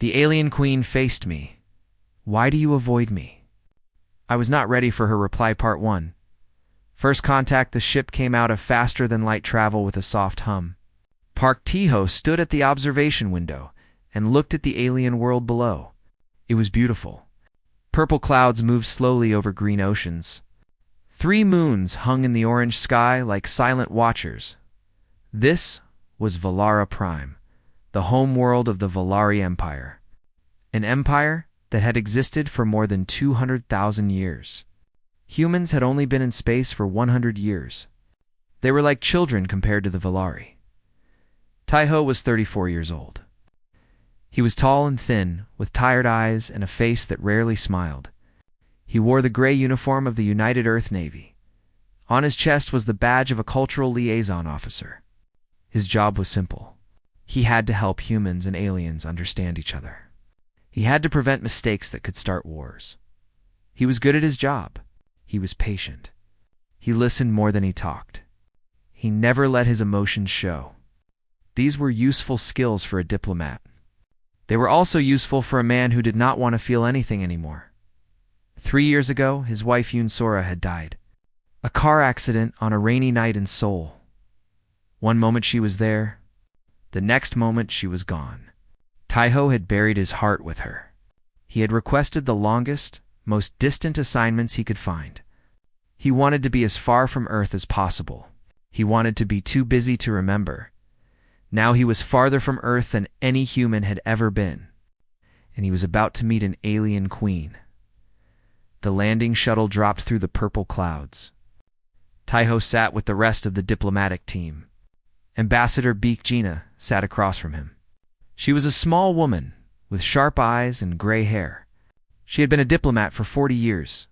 The alien queen faced me. "Why do you avoid me?" I was not ready for her reply. Part 1. First contact. The ship came out of faster-than-light travel with a soft hum. Park Tiho stood at the observation window and looked at the alien world below. It was beautiful. Purple clouds moved slowly over green oceans. 3 moons hung in the orange sky like silent watchers. This was Valara Prime, the home world of the Valari Empire. An empire that had existed for more than 200,000 years. Humans had only been in space for 100 years. They were like children compared to the Valari. Taiho was 34 years old. He was tall and thin, with tired eyes and a face that rarely smiled. He wore the gray uniform of the United Earth Navy. On his chest was the badge of a cultural liaison officer. His job was simple. He had to help humans and aliens understand each other. He had to prevent mistakes that could start wars. He was good at his job. He was patient. He listened more than he talked. He never let his emotions show. These were useful skills for a diplomat. They were also useful for a man who did not want to feel anything anymore. 3 years ago, his wife Yunsora had died. A car accident on a rainy night in Seoul. One moment she was there, the next moment she was gone. Taiho had buried his heart with her. He had requested the longest, most distant assignments he could find. He wanted to be as far from Earth as possible. He wanted to be too busy to remember. Now he was farther from Earth than any human had ever been, and he was about to meet an alien queen. The landing shuttle dropped through the purple clouds. Taiho sat with the rest of the diplomatic team. Ambassador Beek Gina sat across from him. She was a small woman with sharp eyes and gray hair. She had been a diplomat for 40 years.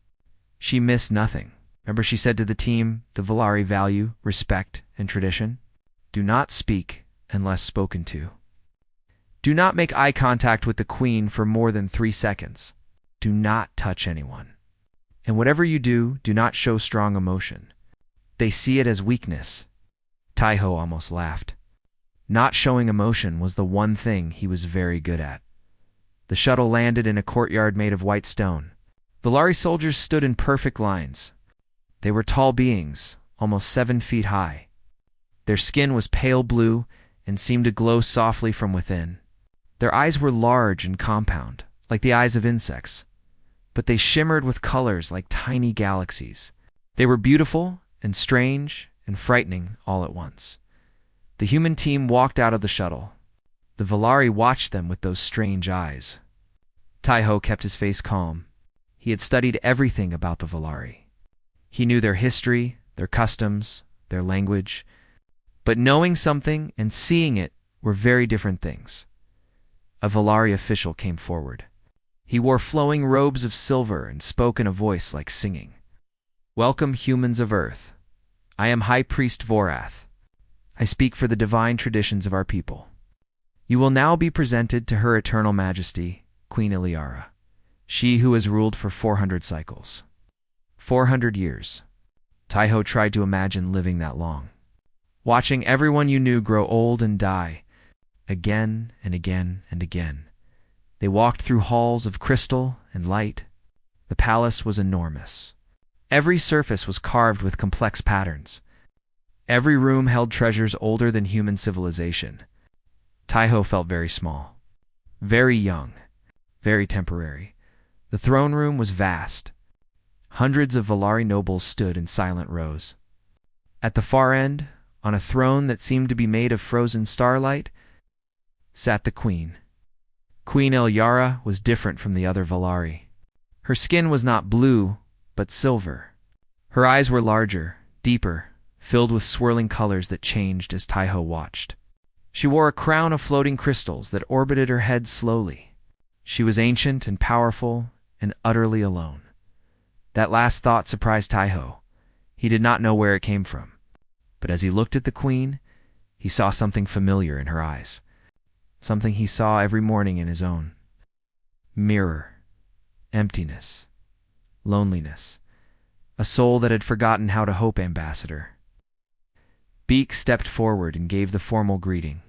She missed nothing. Remember, she said to the team, the Valari value respect and tradition. Do not speak unless spoken to. Do not make eye contact with the queen for more than 3 seconds. Do not touch anyone. And whatever you do, do not show strong emotion. They see it as weakness. Taiho almost laughed. Not showing emotion was the one thing he was very good at. The shuttle landed in a courtyard made of white stone. Valari soldiers stood in perfect lines. They were tall beings, almost 7 feet high. Their skin was pale blue and seemed to glow softly from within. Their eyes were large and compound, like the eyes of insects, but they shimmered with colors like tiny galaxies. They were beautiful and strange and frightening all at once. The human team walked out of the shuttle. The Valari watched them with those strange eyes. Taiho kept his face calm. He had studied everything about the Valari. He knew their history, their customs, their language. But knowing something and seeing it were very different things. A Valari official came forward. He wore flowing robes of silver and spoke in a voice like singing. Welcome, humans of Earth. I am High Priest Vorath. I speak for the divine traditions of our people. You will now be presented to Her Eternal Majesty, Queen Iliara, she who has ruled for 400 cycles. 400 years. Taiho tried to imagine living that long. Watching everyone you knew grow old and die, again and again and again. They walked through halls of crystal and light. The palace was enormous. Every surface was carved with complex patterns. Every room held treasures older than human civilization. Taiho felt very small, very young, very temporary. The throne room was vast. Hundreds of Valari nobles stood in silent rows. At the far end, on a throne that seemed to be made of frozen starlight, sat the queen. Queen Iliara was different from the other Valari. Her skin was not blue, but silver. Her eyes were larger, deeper, filled with swirling colors that changed as Taiho watched. She wore a crown of floating crystals that orbited her head slowly. She was ancient and powerful and utterly alone. That last thought surprised Taiho. He did not know where it came from. But as he looked at the queen, he saw something familiar in her eyes. Something he saw every morning in his own. Mirror. Emptiness. Loneliness. A soul that had forgotten how to hope. Ambassador. Beek stepped forward and gave the formal greeting.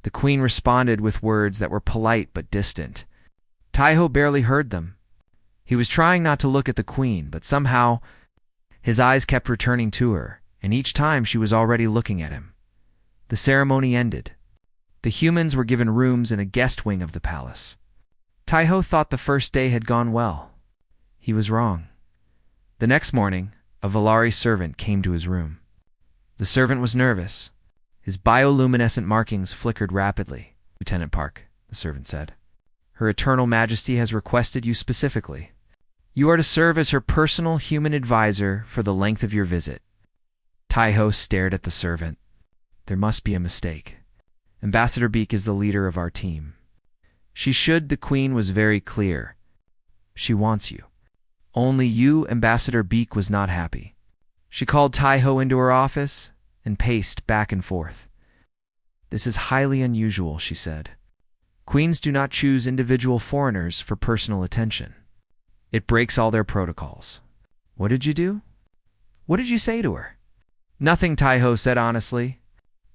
The queen responded with words that were polite but distant. Taiho barely heard them. He was trying not to look at the queen, but somehow his eyes kept returning to her, and each time she was already looking at him. The ceremony ended. The humans were given rooms in a guest wing of the palace. Taiho thought the first day had gone well. He was wrong. The next morning, a Valari servant came to his room. The servant was nervous. His bioluminescent markings flickered rapidly. "Lieutenant Park," the servant said. "Her Eternal Majesty has requested you specifically. You are to serve as her personal human advisor for the length of your visit." Taiho stared at the servant. There must be a mistake. Ambassador Beak is the leader of our team. She should, the queen was very clear. She wants you. Only you, Ambassador Beak, was not happy. She called Taiho into her office and paced back and forth. "This is highly unusual," she said. "Queens do not choose individual foreigners for personal attention. It breaks all their protocols." "What did you do? What did you say to her?" "Nothing," Taiho said honestly.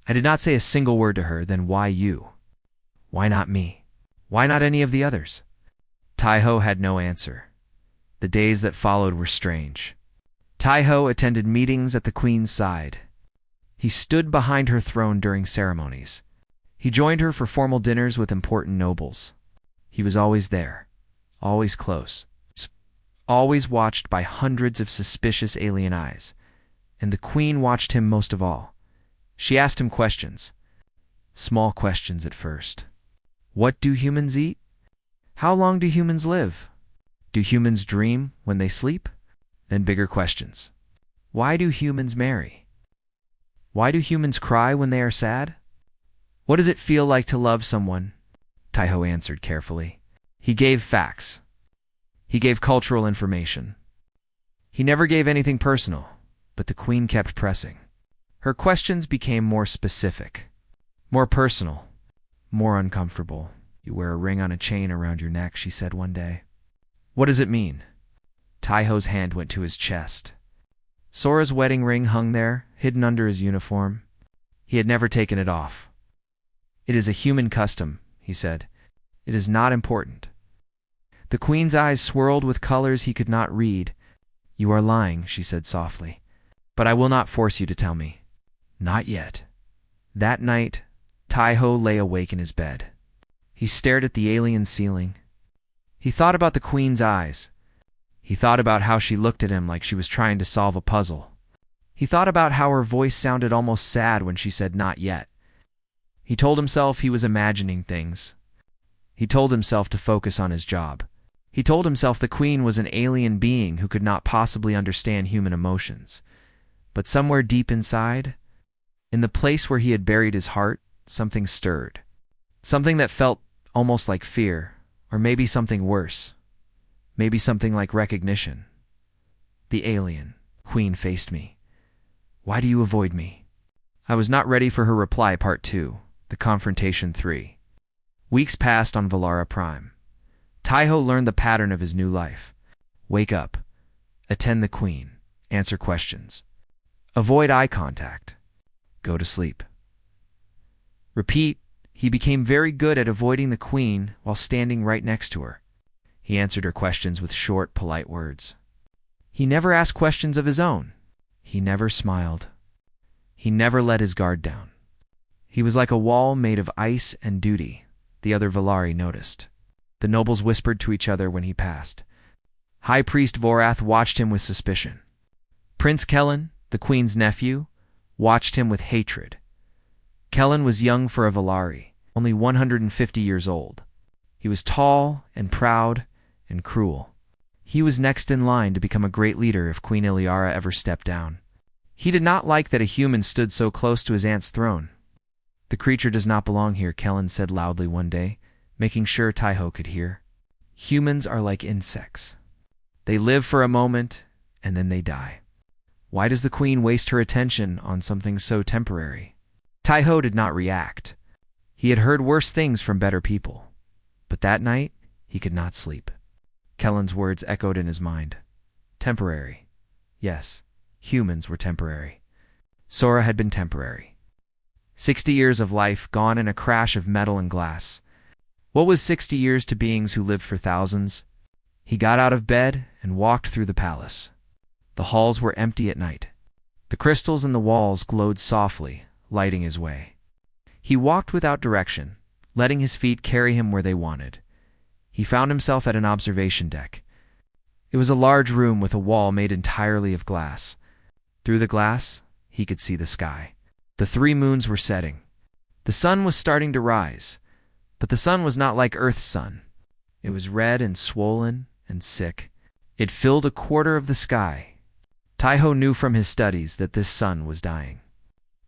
"I did not say a single word to her." "Then why you? Why not me? Why not any of the others?" Taiho had no answer. The days that followed were strange. Taiho attended meetings at the queen's side. He stood behind her throne during ceremonies. He joined her for formal dinners with important nobles. He was always there, always close, always watched by hundreds of suspicious alien eyes. And the queen watched him most of all. She asked him questions. Small questions at first. What do humans eat? How long do humans live? Do humans dream when they sleep? Then bigger questions. Why do humans marry? Why do humans cry when they are sad? What does it feel like to love someone? Taiho answered carefully. He gave facts. He gave cultural information. He never gave anything personal, but the queen kept pressing. Her questions became more specific, more personal, more uncomfortable. "You wear a ring on a chain around your neck," she said one day. "What does it mean?" Taiho's hand went to his chest. Sora's wedding ring hung there, hidden under his uniform. He had never taken it off. "It is a human custom," he said. "It is not important." The queen's eyes swirled with colors he could not read. "You are lying," she said softly. "But I will not force you to tell me." Not yet. That night, Taiho lay awake in his bed. He stared at the alien ceiling. He thought about the queen's eyes. He thought about how she looked at him like she was trying to solve a puzzle. He thought about how her voice sounded almost sad when she said "not yet." He told himself he was imagining things. He told himself to focus on his job. He told himself the queen was an alien being who could not possibly understand human emotions. But somewhere deep inside, in the place where he had buried his heart, something stirred. Something that felt almost like fear, or maybe something worse. Maybe something like recognition. The alien queen faced me. "Why do you avoid me?" I was not ready for her reply. Part 2. The Confrontation 3. Weeks passed on Valara Prime. Taiho learned the pattern of his new life. Wake up. Attend the queen. Answer questions. Avoid eye contact. Go to sleep. Repeat. He became very good at avoiding the queen while standing right next to her. He answered her questions with short, polite words. He never asked questions of his own. He never smiled. He never let his guard down. He was like a wall made of ice and duty, the other Valari noticed. The nobles whispered to each other when he passed. High Priest Vorath watched him with suspicion. Prince Kellen, the queen's nephew, watched him with hatred. Kellen was young for a Valari, only 150 years old. He was tall and proud and cruel. He was next in line to become a great leader if Queen Iliara ever stepped down. He did not like that a human stood so close to his aunt's throne. "The creature does not belong here," Kellen said loudly one day, making sure Taiho could hear. "Humans are like insects. They live for a moment, and then they die. Why does the queen waste her attention on something so temporary?" Taiho did not react. He had heard worse things from better people. But that night, he could not sleep. Kellen's words echoed in his mind. Temporary. Yes, humans were temporary. Sora had been temporary. 60 years of life gone in a crash of metal and glass. What was 60 years to beings who lived for thousands? He got out of bed and walked through the palace. The halls were empty at night. The crystals in the walls glowed softly, lighting his way. He walked without direction, letting his feet carry him where they wanted. He found himself at an observation deck. It was a large room with a wall made entirely of glass. Through the glass, he could see the sky. The 3 moons were setting. The sun was starting to rise, but the sun was not like Earth's sun. It was red and swollen and sick. It filled a quarter of the sky. Taiho knew from his studies that this sun was dying.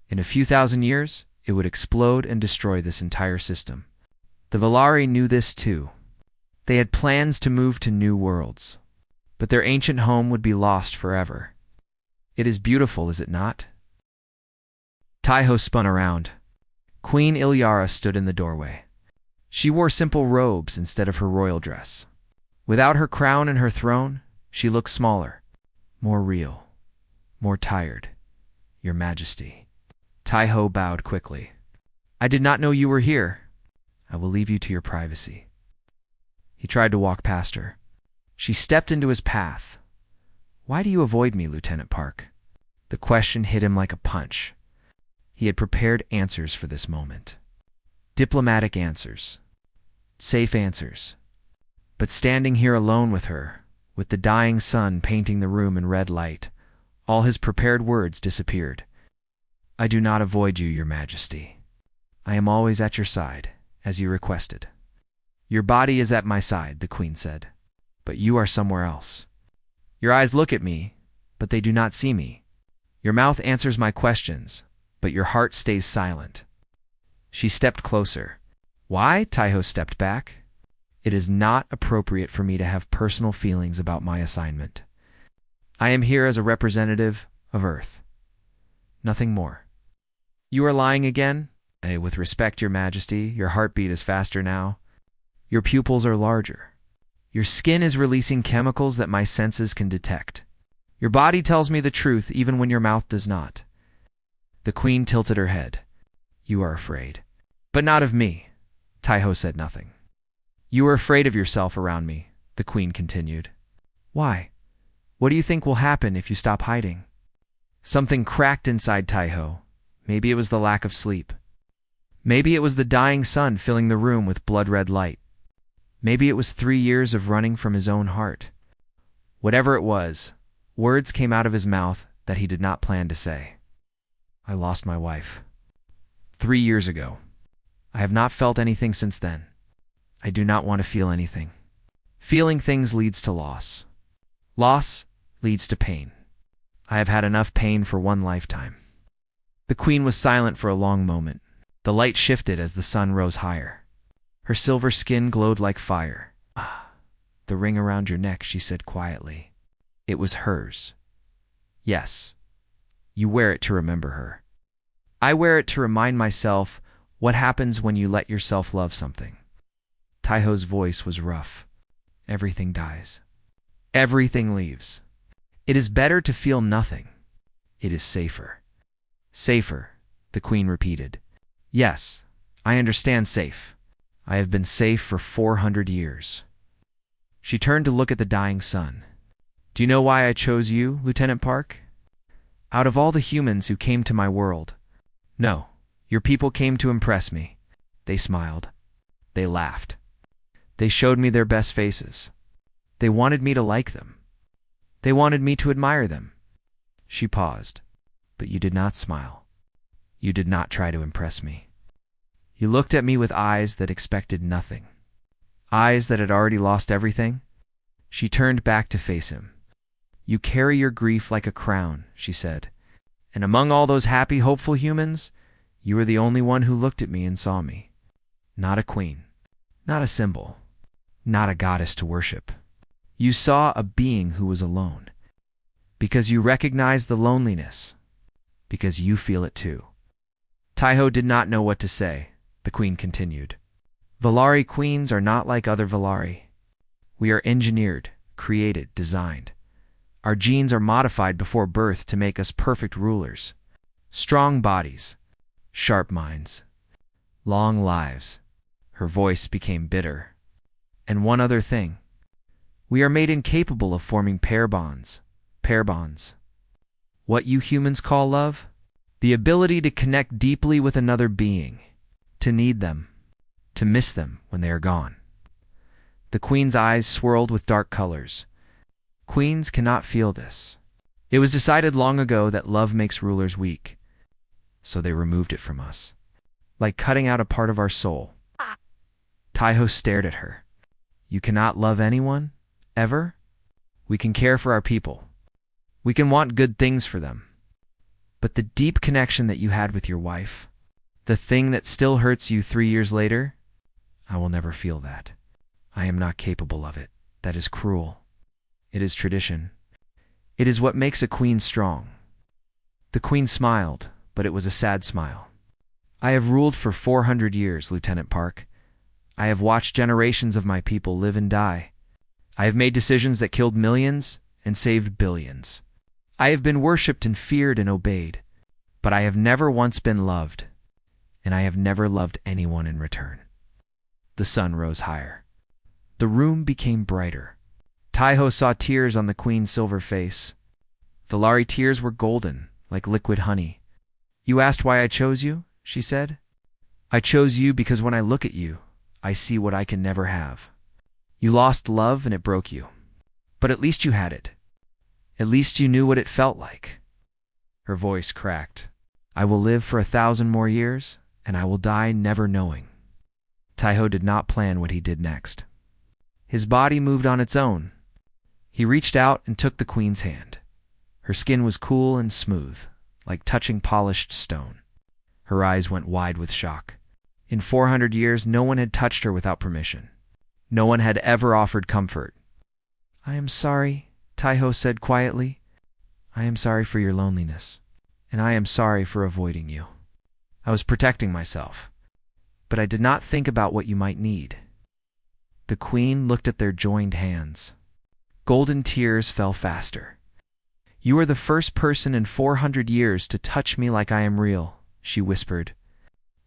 In a few thousand years, it would explode and destroy this entire system. The Valari knew this too. They had plans to move to new worlds, but their ancient home would be lost forever. It is beautiful, is it not? Taiho spun around. Queen Ilyara stood in the doorway. She wore simple robes instead of her royal dress. Without her crown and her throne, she looked smaller, more real, more tired. Your Majesty. Taiho bowed quickly. I did not know you were here. I will leave you to your privacy. He tried to walk past her. She stepped into his path. Why do you avoid me, Lieutenant Park? The question hit him like a punch. He had prepared answers for this moment. Diplomatic answers. Safe answers. But standing here alone with her, with the dying sun painting the room in red light, all his prepared words disappeared. I do not avoid you, Your Majesty. I am always at your side, as you requested. Your body is at my side, the Queen said, but you are somewhere else. Your eyes look at me, but they do not see me. Your mouth answers my questions, but your heart stays silent. She stepped closer. Why? Taiho stepped back. It is not appropriate for me to have personal feelings about my assignment. I am here as a representative of Earth. Nothing more. You are lying again? With respect, Your Majesty, your heartbeat is faster now. Your pupils are larger. Your skin is releasing chemicals that my senses can detect. Your body tells me the truth even when your mouth does not. The Queen tilted her head. You are afraid. But not of me. Taiho said nothing. You are afraid of yourself around me, the Queen continued. Why? What do you think will happen if you stop hiding? Something cracked inside Taiho. Maybe it was the lack of sleep. Maybe it was the dying sun filling the room with blood-red light. Maybe it was 3 years of running from his own heart. Whatever it was, words came out of his mouth that he did not plan to say. I lost my wife. 3 years ago. I have not felt anything since then. I do not want to feel anything. Feeling things leads to loss. Loss leads to pain. I have had enough pain for one lifetime. The Queen was silent for a long moment. The light shifted as the sun rose higher. Her silver skin glowed like fire. Ah, the ring around your neck, she said quietly. It was hers. Yes, you wear it to remember her. I wear it to remind myself what happens when you let yourself love something. Taiho's voice was rough. Everything dies. Everything leaves. It is better to feel nothing. It is safer. Safer, the Queen repeated. Yes, I understand safe. I have been safe for 400 years. She turned to look at the dying sun. Do you know why I chose you, Lieutenant Park? Out of all the humans who came to my world, no, your people came to impress me. They smiled. They laughed. They showed me their best faces. They wanted me to like them. They wanted me to admire them. She paused. But you did not smile. You did not try to impress me. You looked at me with eyes that expected nothing. Eyes that had already lost everything. She turned back to face him. You carry your grief like a crown, she said. And among all those happy, hopeful humans, you were the only one who looked at me and saw me. Not a queen. Not a symbol. Not a goddess to worship. You saw a being who was alone. Because you recognized the loneliness. Because you feel it too. Taiho did not know what to say. The Queen continued. Valari queens are not like other Valari. We are engineered, created, designed. Our genes are modified before birth to make us perfect rulers. Strong bodies, Sharp minds. Long lives. Her voice became bitter. And one other thing. We are made incapable of forming pair bonds. Pair bonds. What you humans call love? The ability to connect deeply with another being. To need them. To miss them when they are gone. The queen's eyes swirled with dark colors. Queens cannot feel this. It was decided long ago that love makes rulers weak. So they removed it from us. Like cutting out a part of our soul. Taiho stared at her. You cannot love anyone? Ever? We can care for our people. We can want good things for them. But the deep connection that you had with your wife, the thing that still hurts you 3 years later, I will never feel that. I am not capable of it. That is cruel. It is tradition. It is what makes a queen strong. The queen smiled, but it was a sad smile. I have ruled for 400 years, Lieutenant Park. I have watched generations of my people live and die. I have made decisions that killed millions and saved billions. I have been worshipped and feared and obeyed, but I have never once been loved, and I have never loved anyone in return. The sun rose higher. The room became brighter. Taiho saw tears on the queen's silver face. Valari tears were golden, like liquid honey. You asked why I chose you, she said. I chose you because when I look at you, I see what I can never have. You lost love and it broke you. But at least you had it. At least you knew what it felt like. Her voice cracked. I will live for 1,000 more years, and I will die never knowing. Taiho did not plan what he did next. His body moved on its own. He reached out and took the queen's hand. Her skin was cool and smooth, like touching polished stone. Her eyes went wide with shock. In 400 years, no one had touched her without permission. No one had ever offered comfort. I am sorry, Taiho said quietly. I am sorry for your loneliness, and I am sorry for avoiding you. I was protecting myself, but I did not think about what you might need. The queen looked at their joined hands. Golden tears fell faster. You are the first person in 400 years to touch me like I am real, she whispered.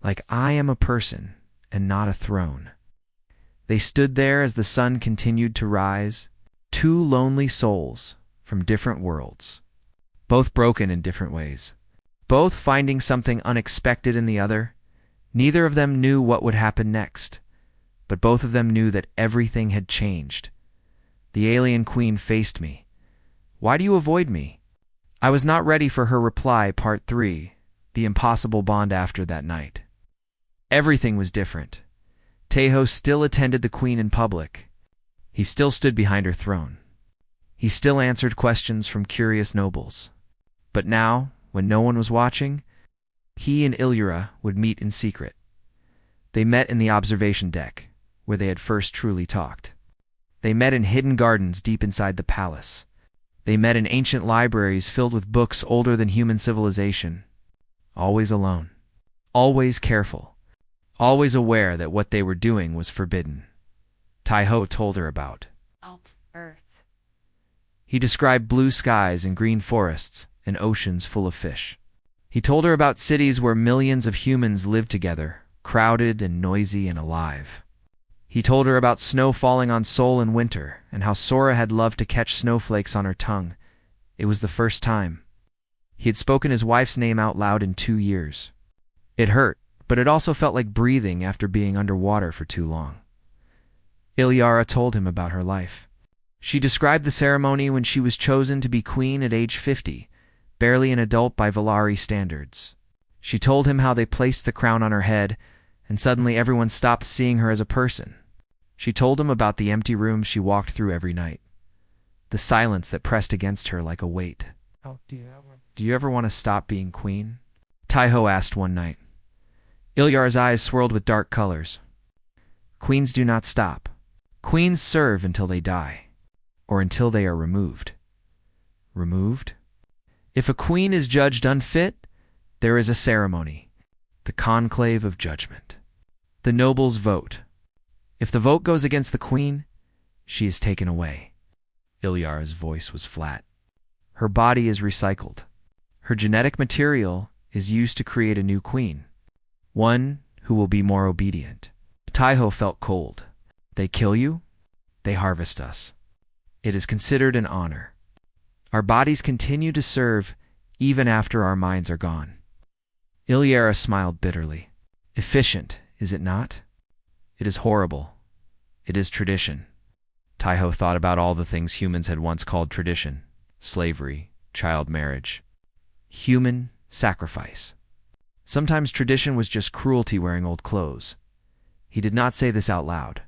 Like I am a person and not a throne. They stood there as the sun continued to rise, two lonely souls from different worlds, both broken in different ways, both finding something unexpected in the other. Neither of them knew what would happen next, but both of them knew that everything had changed. The alien queen faced me. Why do you avoid me? I was not ready for her reply. Part 3, the impossible bond after that night. Everything was different. Taiho still attended the queen in public. He still stood behind her throne. He still answered questions from curious nobles. But now, when no one was watching, he and Ilyura would meet in secret. They met in the observation deck, where they had first truly talked. They met in hidden gardens deep inside the palace. They met in ancient libraries filled with books older than human civilization. Always alone. Always careful. Always aware that what they were doing was forbidden. Taiho told her about Earth. He described blue skies and green forests and oceans full of fish. He told her about cities where millions of humans lived together, crowded and noisy and alive. He told her about snow falling on Seoul in winter and how Sora had loved to catch snowflakes on her tongue. It was the first time. He had spoken his wife's name out loud in 2 years. It hurt, but it also felt like breathing after being underwater for too long. Ilyara told him about her life. She described the ceremony when she was chosen to be queen at age 50, barely an adult by Valari standards. She told him how they placed the crown on her head, and suddenly everyone stopped seeing her as a person. She told him about the empty rooms she walked through every night, the silence that pressed against her like a weight. Do you ever want to stop being queen? Taiho asked one night. Ilyara's eyes swirled with dark colors. Queens do not stop. Queens serve until they die, or until they are removed. Removed? If a queen is judged unfit, there is a ceremony, the conclave of judgment. The nobles vote. If the vote goes against the queen, she is taken away. Ilyara's voice was flat. Her body is recycled. Her genetic material is used to create a new queen. One who will be more obedient. Taiho felt cold. They kill you, they harvest us. It is considered an honor. Our bodies continue to serve even after our minds are gone. Iliara smiled bitterly. Efficient, is it not? It is horrible. It is tradition. Taiho thought about all the things humans had once called tradition: slavery, child marriage, human sacrifice. Sometimes tradition was just cruelty wearing old clothes. He did not say this out loud,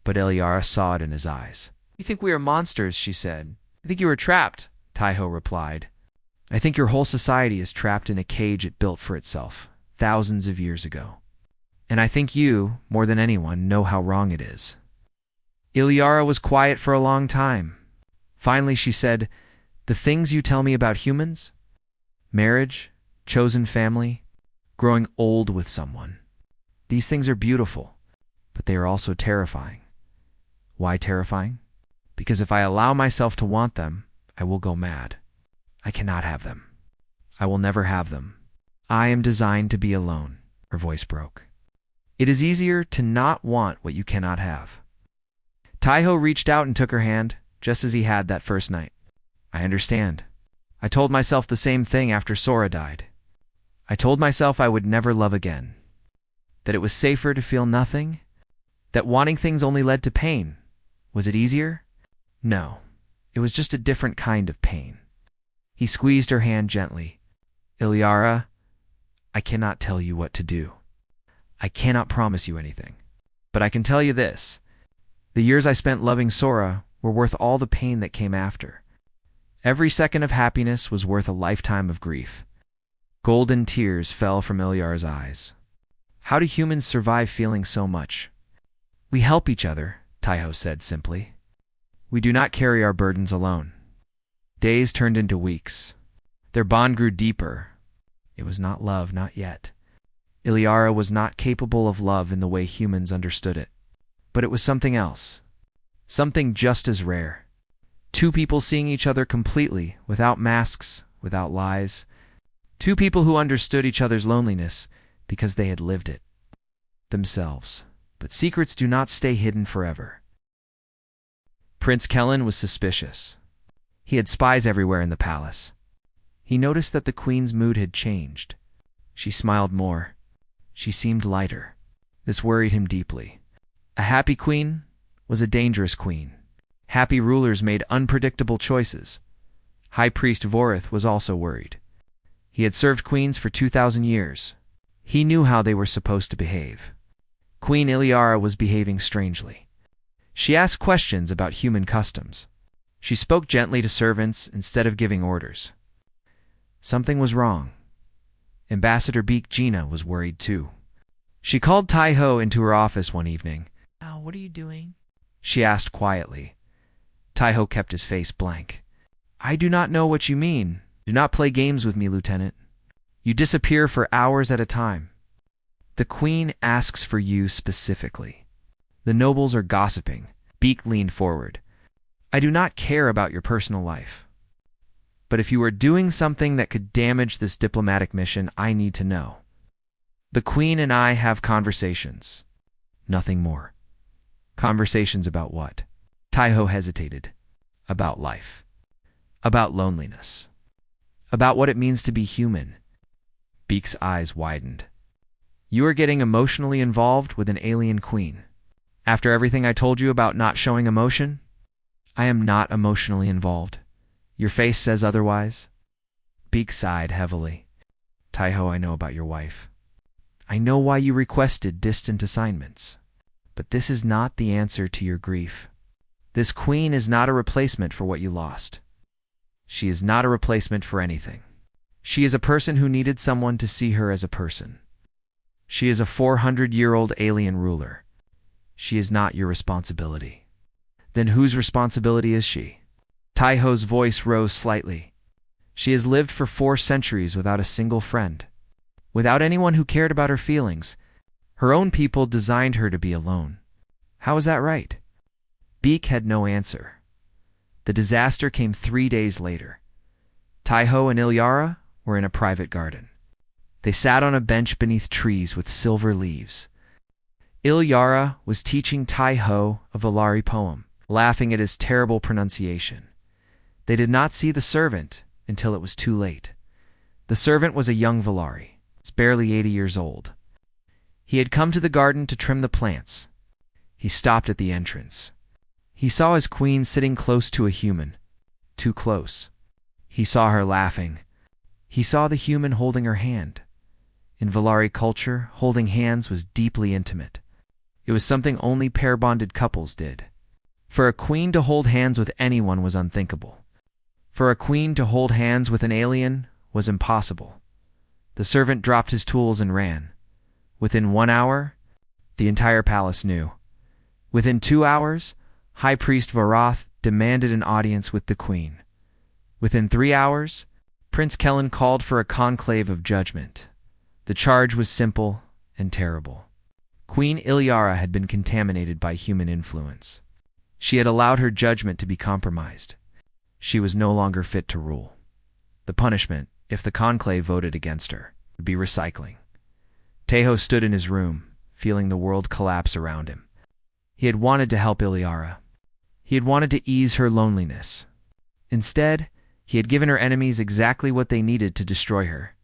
but Iliara saw it in his eyes. You think we are monsters, she said. I think you are trapped, Taiho replied. I think your whole society is trapped in a cage it built for itself, thousands of years ago. And I think you, more than anyone, know how wrong it is. Iliara was quiet for a long time. Finally, she said, the things you tell me about humans? Marriage, chosen family, growing old with someone. These things are beautiful, but they are also terrifying. Why terrifying? Because if I allow myself to want them, I will go mad. I cannot have them. I will never have them. I am designed to be alone. Her voice broke. It is easier to not want what you cannot have. Taiho reached out and took her hand, just as he had that first night. I understand. I told myself the same thing after Sora died. I told myself I would never love again. That it was safer to feel nothing. That wanting things only led to pain. Was it easier? No. It was just a different kind of pain. He squeezed her hand gently. Iliara, I cannot tell you what to do. I cannot promise you anything. But I can tell you this. The years I spent loving Sora were worth all the pain that came after. Every second of happiness was worth a lifetime of grief. Golden tears fell from Iliara's eyes. How do humans survive feeling so much? We help each other, Taiho said simply. We do not carry our burdens alone. Days turned into weeks. Their bond grew deeper. It was not love, not yet. Iliara was not capable of love in the way humans understood it. But it was something else. Something just as rare. Two people seeing each other completely, without masks, without lies. Two people who understood each other's loneliness because they had lived it themselves. But secrets do not stay hidden forever. Prince Kellen was suspicious. He had spies everywhere in the palace. He noticed that the queen's mood had changed. She smiled more. She seemed lighter. This worried him deeply. A happy queen was a dangerous queen. Happy rulers made unpredictable choices. High Priest Vorith was also worried. He had served queens for 2,000 years. He knew how they were supposed to behave. Queen Iliara was behaving strangely. She asked questions about human customs. She spoke gently to servants instead of giving orders. Something was wrong. Ambassador Beak Gina was worried too. She called Taiho into her office one evening. "Now, what are you doing?" she asked quietly. Taiho kept his face blank. "I do not know what you mean. Do not play games with me, Lieutenant. You disappear for hours at a time. The Queen asks for you specifically. The nobles are gossiping." Beak leaned forward. "I do not care about your personal life. But if you are doing something that could damage this diplomatic mission, I need to know. The Queen and I have conversations. Nothing more." Conversations about what? Taiho hesitated. About life. About loneliness. About what it means to be human. Beak's eyes widened. "You are getting emotionally involved with an alien queen. After everything I told you about not showing emotion?" "I am not emotionally involved. Your face says otherwise." Beak sighed heavily. "Taiho, I know about your wife. I know why you requested distant assignments. But this is not the answer to your grief. This queen is not a replacement for what you lost. She is not a replacement for anything. She is a person who needed someone to see her as a person. She is a 400-year-old alien ruler. She is not your responsibility." "Then whose responsibility is she?" Taiho's voice rose slightly. "She has lived for 4 centuries without a single friend. Without anyone who cared about her feelings. Her own people designed her to be alone. How is that right?" Beak had no answer. The disaster came 3 days later. Taiho and Iliara were in a private garden. They sat on a bench beneath trees with silver leaves. Ilyara was teaching Tai-Ho a Valari poem, laughing at his terrible pronunciation. They did not see the servant until it was too late. The servant was a young Valari, barely 80 years old. He had come to the garden to trim the plants. He stopped at the entrance. He saw his queen sitting close to a human. Too close. He saw her laughing. He saw the human holding her hand. In Valari culture, holding hands was deeply intimate. It was something only pair-bonded couples did. For a queen to hold hands with anyone was unthinkable. For a queen to hold hands with an alien was impossible. The servant dropped his tools and ran. Within 1 hour, the entire palace knew. Within 2 hours, High Priest Varath demanded an audience with the queen. Within 3 hours, Prince Kellen called for a conclave of judgment. The charge was simple and terrible. Queen Ilyara had been contaminated by human influence. She had allowed her judgment to be compromised. She was no longer fit to rule. The punishment, if the conclave voted against her, would be recycling. Tai-Ho stood in his room, feeling the world collapse around him. He had wanted to help Ilyara. He had wanted to ease her loneliness. Instead, he had given her enemies exactly what they needed to destroy her.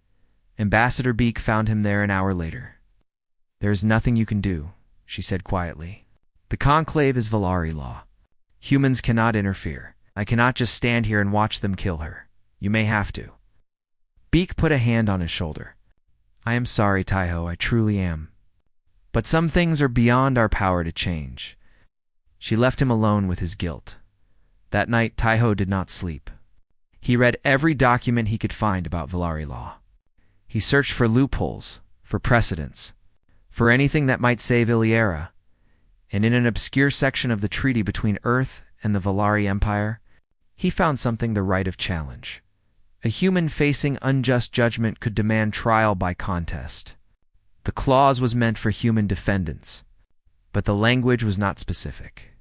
Ambassador Beak found him there an hour later. "There is nothing you can do," she said quietly. "The conclave is Valari law. Humans cannot interfere. I cannot just stand here and watch them kill her. You may have to." Beak put a hand on his shoulder. "I am sorry, Tai-Ho, I truly am. But some things are beyond our power to change." She left him alone with his guilt. That night, Tai-Ho did not sleep. He read every document he could find about Valari law. He searched for loopholes, for precedents, for anything that might save Ilyara. And in an obscure section of the treaty between Earth and the Valari Empire, he found something: the right of challenge. A human facing unjust judgment could demand trial by contest. The clause was meant for human defendants, but the language was not specific.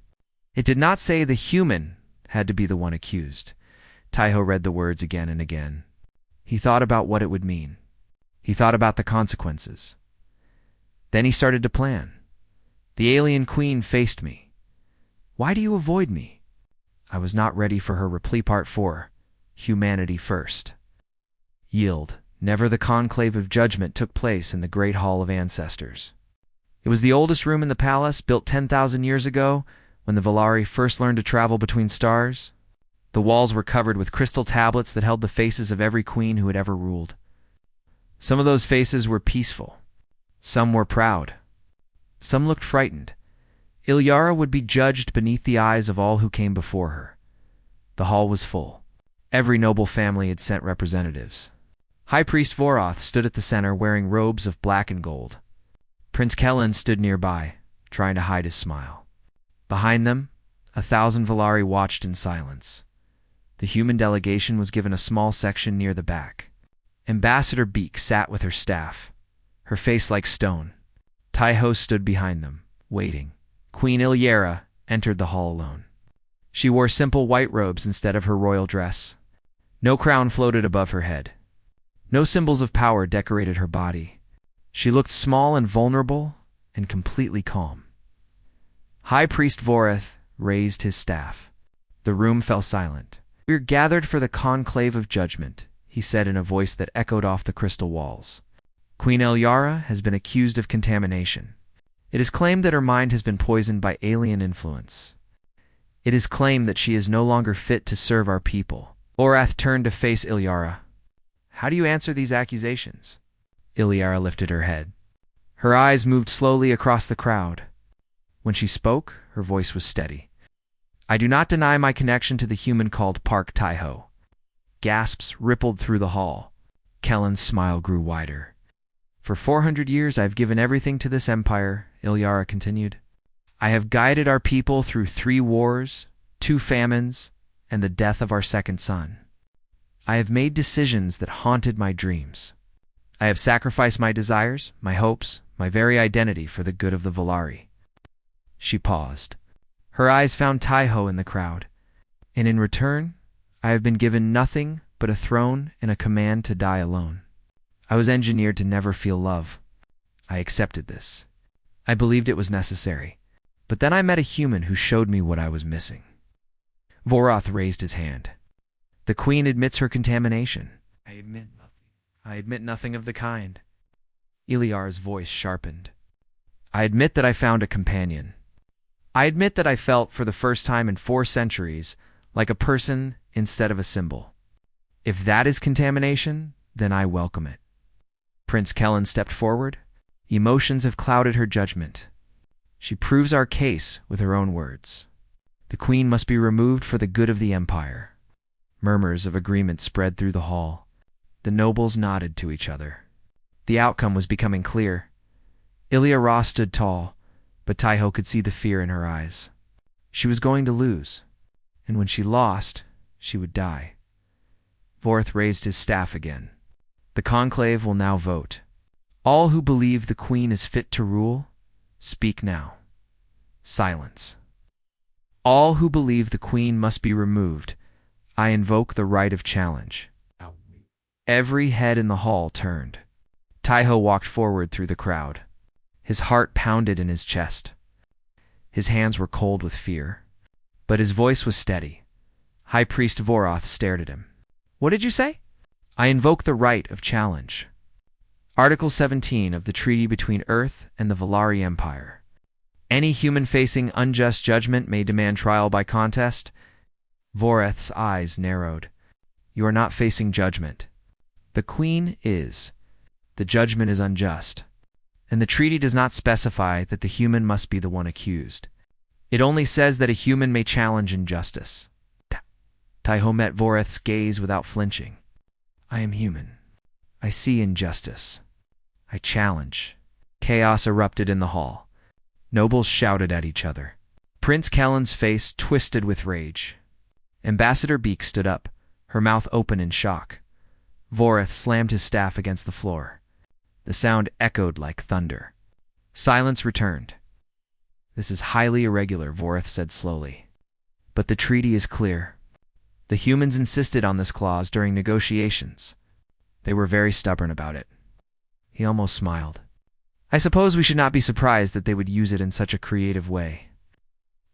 It did not say the human had to be the one accused. Tai-Ho read the words again and again. He thought about what it would mean. He thought about the consequences. Then he started to plan. The alien queen faced me. "Why do you avoid me?" I was not ready for her reply. Part 4. Humanity first. Yield. Never the conclave of judgment took place in the Great Hall of Ancestors. It was the oldest room in the palace, built 10,000 years ago, when the Valari first learned to travel between stars. The walls were covered with crystal tablets that held the faces of every queen who had ever ruled. Some of those faces were peaceful. Some were proud. Some looked frightened. Ilyara would be judged beneath the eyes of all who came before her. The hall was full. Every noble family had sent representatives. High Priest Varath stood at the center wearing robes of black and gold. Prince Kellen stood nearby, trying to hide his smile. Behind them, 1,000 Valari watched in silence. The human delegation was given a small section near the back. Ambassador Beak sat with her staff, her face like stone. Tai-Ho stood behind them, waiting. Queen Ilyara entered the hall alone. She wore simple white robes instead of her royal dress. No crown floated above her head. No symbols of power decorated her body. She looked small and vulnerable and completely calm. High Priest Varath raised his staff. The room fell silent. "We are gathered for the conclave of judgment," he said in a voice that echoed off the crystal walls. "Queen Ilyara has been accused of contamination. It is claimed that her mind has been poisoned by alien influence. It is claimed that she is no longer fit to serve our people." Varath turned to face Ilyara. "How do you answer these accusations?" Ilyara lifted her head. Her eyes moved slowly across the crowd. When she spoke, her voice was steady. "I do not deny my connection to the human called Park Tai-Ho." Gasps rippled through the hall. Kellen's smile grew wider. "For 400 years I've given everything to this empire," Ilyara continued. "I have guided our people through 3 wars, 2 famines, and the death of our second son. I have made decisions that haunted my dreams. I have sacrificed my desires, my hopes, my very identity for the good of the Valari." She paused. Her eyes found Tai-Ho in the crowd. "And in return, I have been given nothing but a throne and a command to die alone. I was engineered to never feel love. I accepted this. I believed it was necessary. But then I met a human who showed me what I was missing. Voroth raised his hand. The Queen admits her contamination. I admit nothing of the kind. Iliar's voice sharpened. I admit that I found a companion. I admit that I felt, for the first time in 4 centuries, like a person instead of a symbol. If that is contamination, then I welcome it. Prince Kellen stepped forward. Emotions have clouded her judgment. She proves our case with her own words. The Queen must be removed for the good of the Empire. Murmurs of agreement spread through the hall. The nobles nodded to each other. The outcome was becoming clear. Ilia Ra stood tall, but Taiho could see the fear in her eyes. She was going to lose, and when she lost, she would die. Vorth raised his staff again. The conclave will now vote. All who believe the Queen is fit to rule, speak now. Silence. All who believe the Queen must be removed, I invoke the right of challenge. Every head in the hall turned. Taiho walked forward through the crowd. His heart pounded in his chest. His hands were cold with fear, but his voice was steady. High Priest Voroth stared at him. What did you say? I invoke the right of challenge. Article 17 of the treaty between Earth and the Valari Empire. Any human facing unjust judgment may demand trial by contest. Voroth's eyes narrowed. You are not facing judgment. The Queen is. The judgment is unjust. And the treaty does not specify that the human must be the one accused. It only says that a human may challenge injustice. Taiho met Voroth's gaze without flinching. I am human. I see injustice. I challenge. Chaos erupted in the hall. Nobles shouted at each other. Prince Kellen's face twisted with rage. Ambassador Beak stood up, her mouth open in shock. Voroth slammed his staff against the floor. The sound echoed like thunder. Silence returned. This is highly irregular, Voroth said slowly. But the treaty is clear. The humans insisted on this clause during negotiations. They were very stubborn about it. He almost smiled. I suppose we should not be surprised that they would use it in such a creative way.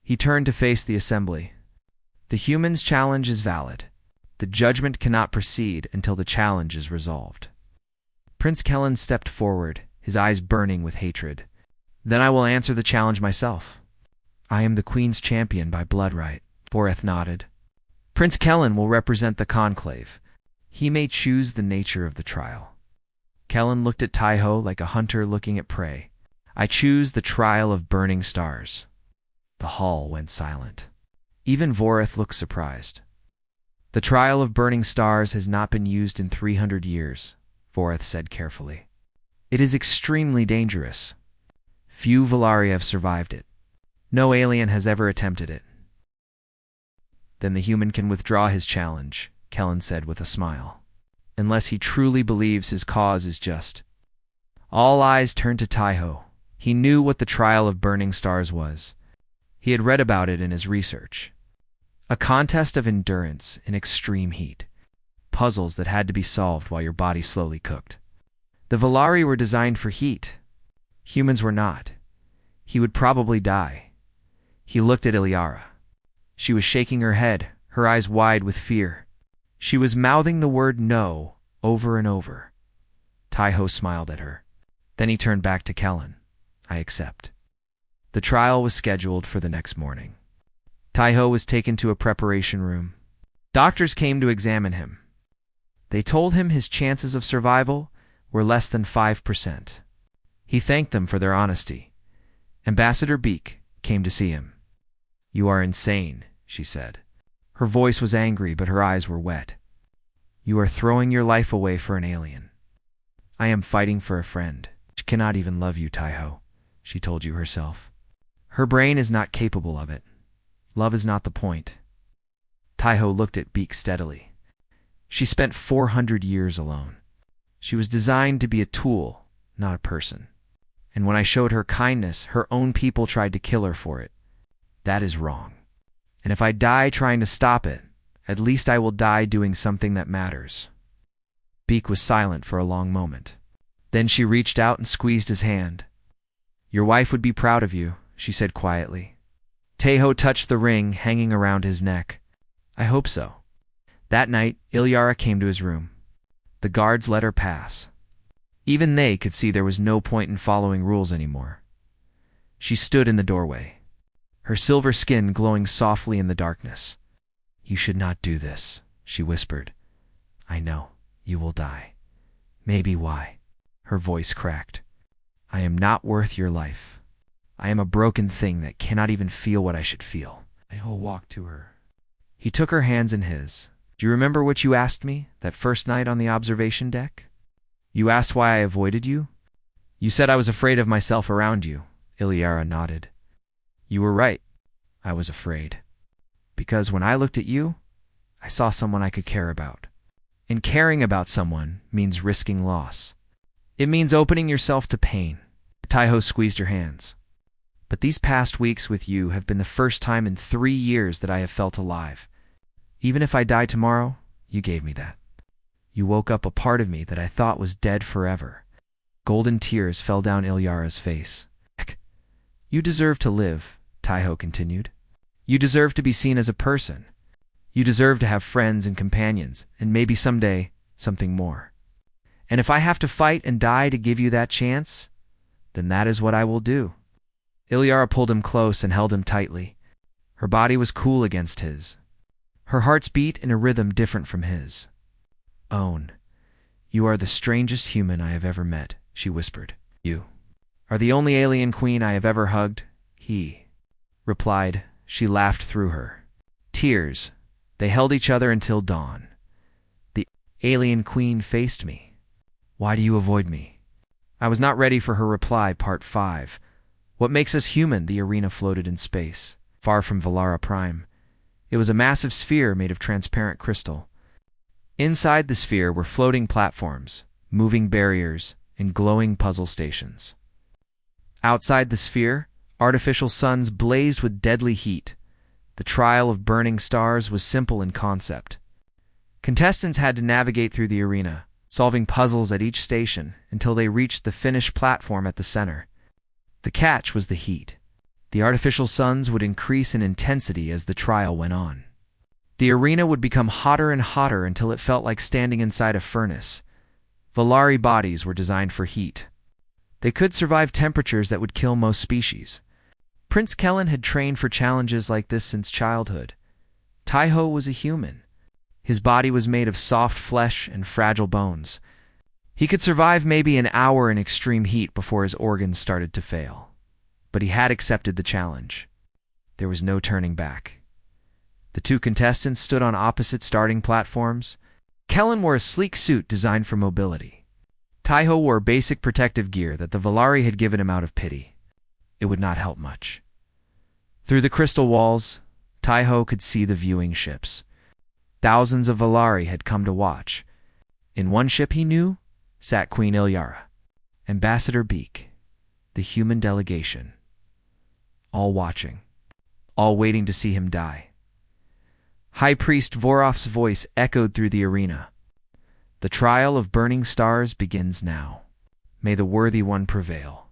He turned to face the assembly. The humans' challenge is valid. The judgment cannot proceed until the challenge is resolved. Prince Kellen stepped forward, his eyes burning with hatred. Then I will answer the challenge myself. I am the Queen's champion by blood right. Voroth nodded. Prince Kellen will represent the conclave. He may choose the nature of the trial. Kellen looked at Taiho like a hunter looking at prey. I choose the trial of burning stars. The hall went silent. Even Voroth looked surprised. The trial of burning stars has not been used in 300 years, Voroth said carefully. It is extremely dangerous. Few Valari have survived it. No alien has ever attempted it. Then the human can withdraw his challenge, Kellen said with a smile, unless he truly believes his cause is just. All eyes turned to Taiho. He knew what the trial of burning stars was. He had read about it in his research. A contest of endurance in extreme heat. Puzzles that had to be solved while your body slowly cooked. The Valari were designed for heat. Humans were not. He would probably die. He looked at Iliara. She was shaking her head, her eyes wide with fear. She was mouthing the word no over and over. Taiho smiled at her. Then he turned back to Kellen. I accept. The trial was scheduled for the next morning. Taiho was taken to a preparation room. Doctors came to examine him. They told him his chances of survival were less than 5%. He thanked them for their honesty. Ambassador Beak came to see him. You are insane, she said. Her voice was angry, but her eyes were wet. You are throwing your life away for an alien. I am fighting for a friend. She cannot even love you, Taiho, she told you herself. Her brain is not capable of it. Love is not the point. Taiho looked at Beak steadily. She spent 400 years alone. She was designed to be a tool, not a person. And when I showed her kindness, her own people tried to kill her for it. That is wrong. And if I die trying to stop it, at least I will die doing something that matters. Beak was silent for a long moment. Then she reached out and squeezed his hand. "Your wife would be proud of you," she said quietly. Tahoe touched the ring hanging around his neck. "I hope so." That night, Ilyara came to his room. The guards let her pass. Even they could see there was no point in following rules anymore. She stood in the doorway, her silver skin glowing softly in the darkness. "You should not do this," she whispered. "I know, you will die. Maybe why?" Her voice cracked. "I am not worth your life. I am a broken thing that cannot even feel what I should feel." Tahoe walked to her. He took her hands in his. "Do you remember what you asked me that first night on the observation deck? You asked why I avoided you? You said I was afraid of myself around you." Ilyara nodded. "You were right. I was afraid. Because when I looked at you, I saw someone I could care about. And caring about someone means risking loss. It means opening yourself to pain." Tahoe squeezed her hands. "But these past weeks with you have been the first time in 3 years that I have felt alive. Even if I die tomorrow, you gave me that. You woke up a part of me that I thought was dead forever." Golden tears fell down Ilyara's face. "Heck, you deserve to live," Tahoe continued. "You deserve to be seen as a person. You deserve to have friends and companions, and maybe someday, something more. And if I have to fight and die to give you that chance, then that is what I will do." Ilyara pulled him close and held him tightly. Her body was cool against his. Her heart's beat in a rhythm different from his. "Own, you are the strangest human I have ever met," she whispered. "You are the only alien queen I have ever hugged," he replied. She laughed through her tears. They held each other until dawn. The alien queen faced me. "Why do you avoid me?" I was not ready for her reply. Part 5. What makes us human? The arena floated in space, far from Valara Prime. It was a massive sphere made of transparent crystal. Inside the sphere were floating platforms, moving barriers, and glowing puzzle stations. Outside the sphere, artificial suns blazed with deadly heat. The trial of burning stars was simple in concept. Contestants had to navigate through the arena, solving puzzles at each station until they reached the finished platform at the center. The catch was the heat. The artificial suns would increase in intensity as the trial went on. The arena would become hotter and hotter until it felt like standing inside a furnace. Valari bodies were designed for heat. They could survive temperatures that would kill most species. Prince Kellen had trained for challenges like this since childhood. Tahoe was a human. His body was made of soft flesh and fragile bones. He could survive maybe an hour in extreme heat before his organs started to fail. But he had accepted the challenge. There was no turning back. The two contestants stood on opposite starting platforms. Kellen wore a sleek suit designed for mobility. Tahoe wore basic protective gear that the Valari had given him out of pity. It would not help much. Through the crystal walls, Tahoe could see the viewing ships. Thousands of Valari had come to watch. In one ship, he knew, sat Queen Ilyara, Ambassador Beak, the human delegation. All watching, all waiting to see him die. High Priest Voroth's voice echoed through the arena. "The trial of burning stars begins now. May the worthy one prevail."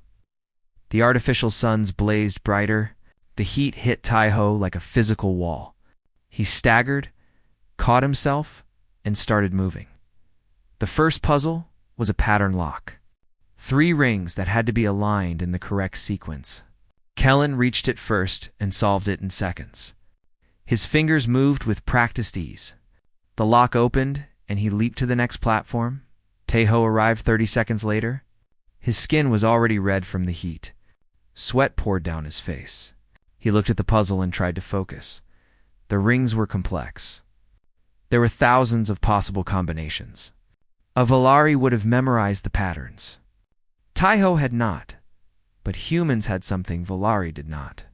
The artificial suns blazed brighter. The heat hit Tahoe like a physical wall. He staggered, caught himself, and started moving. The first puzzle was a pattern lock. 3 rings that had to be aligned in the correct sequence. Kellen reached it first and solved it in seconds. His fingers moved with practiced ease. The lock opened, and he leaped to the next platform. Tahoe arrived 30 seconds later. His skin was already red from the heat. Sweat poured down his face. He looked at the puzzle and tried to focus. The rings were complex. There were thousands of possible combinations. A Valari would have memorized the patterns. Tahoe had not, but humans had something Valari did not.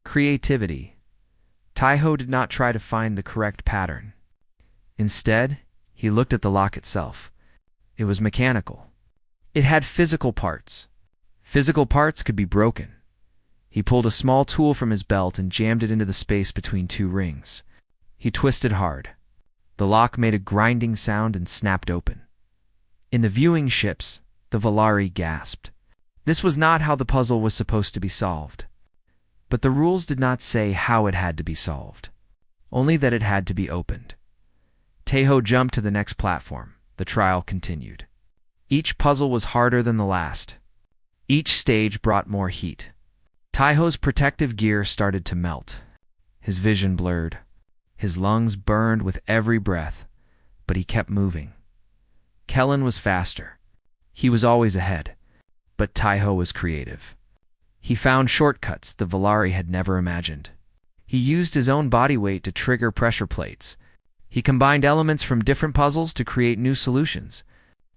Creativity. Tahoe did not try to find the correct pattern. Instead, he looked at the lock itself. It was mechanical. It had physical parts. Physical parts could be broken. He pulled a small tool from his belt and jammed it into the space between 2 rings. He twisted hard. The lock made a grinding sound and snapped open. In the viewing ships, the Valari gasped. This was not how the puzzle was supposed to be solved. But the rules did not say how it had to be solved, only that it had to be opened. Tejo jumped to the next platform. The trial continued. Each puzzle was harder than the last. Each stage brought more heat. Taiho's protective gear started to melt. His vision blurred. His lungs burned with every breath, but he kept moving. Kellen was faster. He was always ahead, but Taiho was creative. He found shortcuts the Valari had never imagined. He used his own body weight to trigger pressure plates. He combined elements from different puzzles to create new solutions.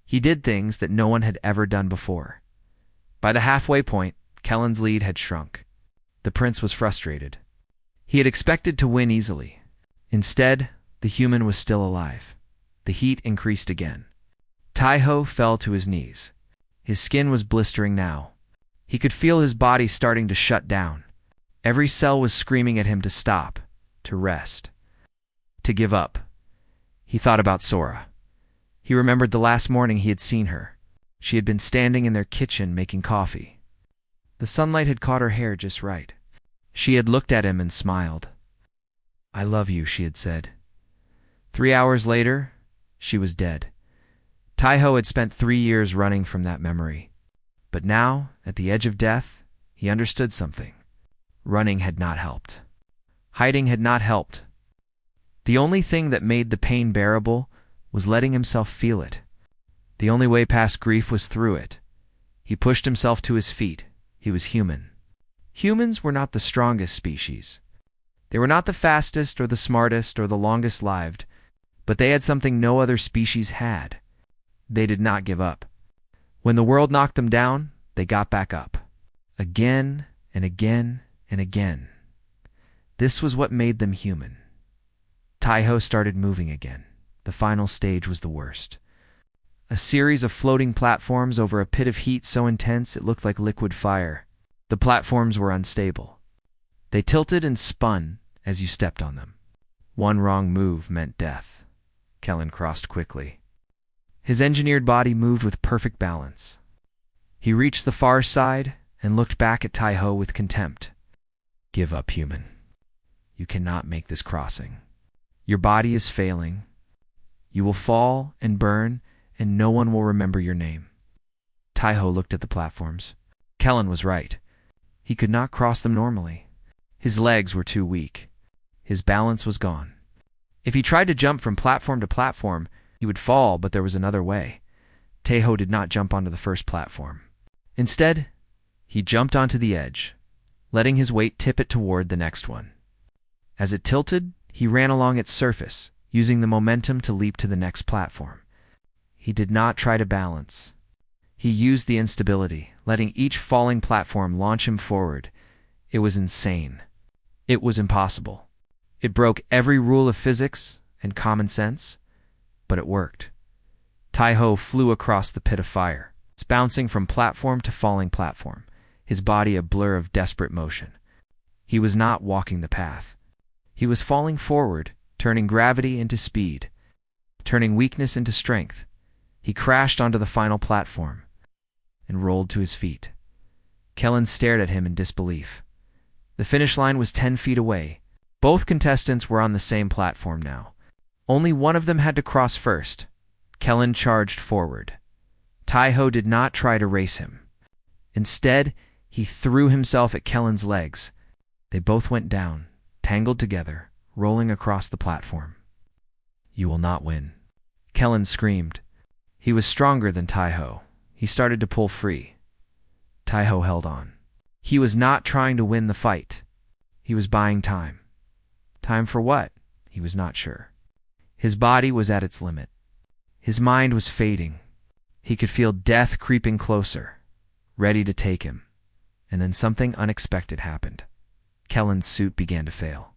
He did things that no one had ever done before. By the halfway point, Kellen's lead had shrunk. The prince was frustrated. He had expected to win easily. Instead, the human was still alive. The heat increased again. Taiho fell to his knees. His skin was blistering now. He could feel his body starting to shut down. Every cell was screaming at him to stop, to rest, to give up. He thought about Sora. He remembered the last morning he had seen her. She had been standing in their kitchen making coffee. The sunlight had caught her hair just right. She had looked at him and smiled. "I love you," she had said. 3 hours later, she was dead. Taiho had spent 3 years running from that memory. But now, at the edge of death, he understood something. Running had not helped. Hiding had not helped. The only thing that made the pain bearable was letting himself feel it. The only way past grief was through it. He pushed himself to his feet. He was human. Humans were not the strongest species. They were not the fastest or the smartest or the longest lived, but they had something no other species had. They did not give up. When the world knocked them down, they got back up. Again and again and again. This was what made them human. Taiho started moving again. The final stage was the worst. A series of floating platforms over a pit of heat so intense it looked like liquid fire. The platforms were unstable. They tilted and spun as you stepped on them. One wrong move meant death. Kellen crossed quickly. His engineered body moved with perfect balance. He reached the far side and looked back at Taiho with contempt. "Give up, human. You cannot make this crossing. Your body is failing. You will fall and burn, and no one will remember your name." Taiho looked at the platforms. Kellen was right. He could not cross them normally. His legs were too weak. His balance was gone. If he tried to jump from platform to platform, he would fall, but there was another way. Taiho did not jump onto the first platform. Instead, he jumped onto the edge, letting his weight tip it toward the next one. As it tilted, he ran along its surface, using the momentum to leap to the next platform. He did not try to balance. He used the instability, letting each falling platform launch him forward. It was insane. It was impossible. It broke every rule of physics and common sense, but it worked. Taiho flew across the pit of fire, bouncing from platform to falling platform, his body a blur of desperate motion. He was not walking the path. He was falling forward, turning gravity into speed, turning weakness into strength. He crashed onto the final platform and rolled to his feet. Kellen stared at him in disbelief. The finish line was 10 feet away. Both contestants were on the same platform now. Only one of them had to cross first. Kellen charged forward. Taiho did not try to race him. Instead, he threw himself at Kellen's legs. They both went down, tangled together, rolling across the platform. "You will not win." Kellen screamed. He was stronger than Taiho. He started to pull free. Taiho held on. He was not trying to win the fight. He was buying time. Time for what? He was not sure. His body was at its limit. His mind was fading. He could feel death creeping closer, ready to take him. And then something unexpected happened. Kellen's suit began to fail.